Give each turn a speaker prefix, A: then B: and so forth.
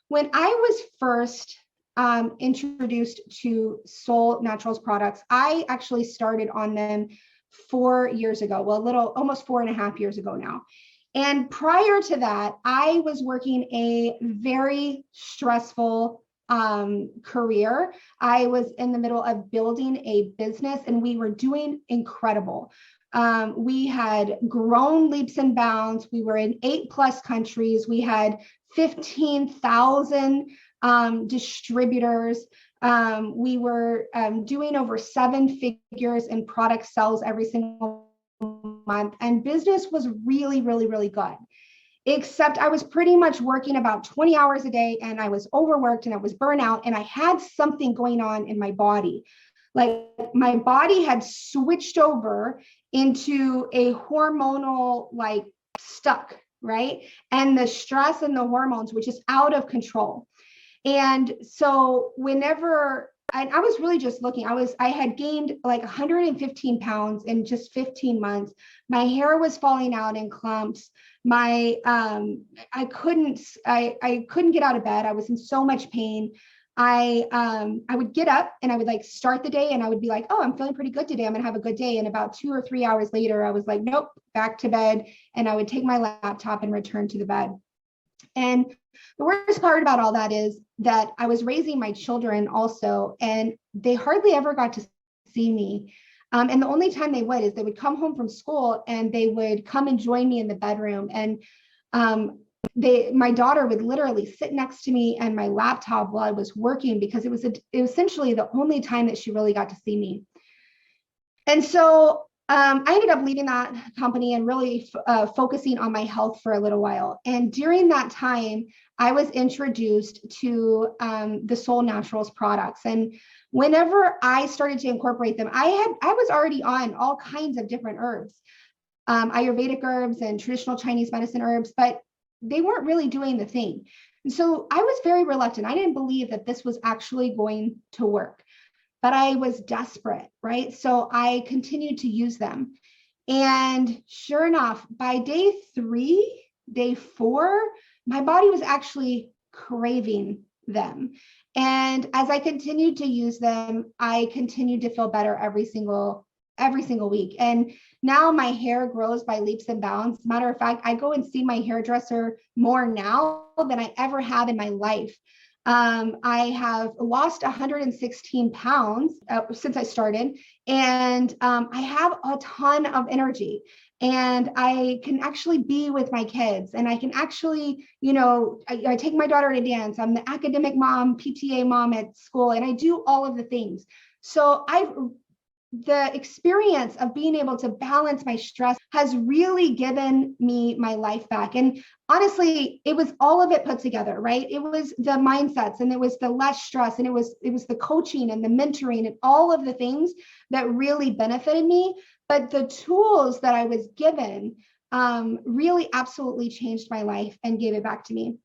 A: when I was first introduced to Soul Naturals products, I actually started on them 4 years ago. Well, almost 4.5 years ago now. And prior to that, I was working a very stressful career. I was in the middle of building a business and we were doing incredible. We had grown leaps and bounds. We were in 8+ countries. We had 15,000 distributors. We were doing over 7 figures in product sales every single month. And business was really, really, really good. Except I was pretty much working about 20 hours a day and I was overworked and I was burnout and I had something going on in my body. Like my body had switched over into a hormonal like stuck, right? And the stress and the hormones were just out of control. And so whenever I was really just looking, I had gained like 115 pounds in just 15 months. My hair was falling out in clumps. I couldn't get out of bed. I was in so much pain. I would get up and I would like start the day and I would be like, oh, I'm feeling pretty good today. I'm gonna have a good day. And about 2 or 3 hours later, I was like, nope, back to bed. And I would take my laptop and return to the bed. And the worst part about all that is that I was raising my children also, and they hardly ever got to see me. And the only time they would is they would come home from school and they would come and join me in the bedroom. And my daughter would literally sit next to me and my laptop while I was working because it was essentially the only time that she really got to see me. And so I ended up leaving that company and really focusing on my health for a little while. And during that time, I was introduced to the Soul Naturals products. And whenever I started to incorporate them, I was already on all kinds of different herbs, Ayurvedic herbs and traditional Chinese medicine herbs, but they weren't really doing the thing. And so I was very reluctant. I didn't believe that this was actually going to work. But I was desperate, right? So I continued to use them. And sure enough, by day 4, my body was actually craving them. And as I continued to use them, I continued to feel better every single week. And now my hair grows by leaps and bounds. Matter of fact, I go and see my hairdresser more now than I ever have in my life. I have lost 116 pounds since I started, and I have a ton of energy, and I can actually be with my kids, and I can actually, I take my daughter to dance. I'm the academic mom, PTA mom at school, and I do all of the things. So the experience of being able to balance my stress has really given me my life back. And honestly, it was all of it put together, right? It was the mindsets and it was the less stress and it was the coaching and the mentoring and all of the things that really benefited me. But the tools that I was given really absolutely changed my life and gave it back to me.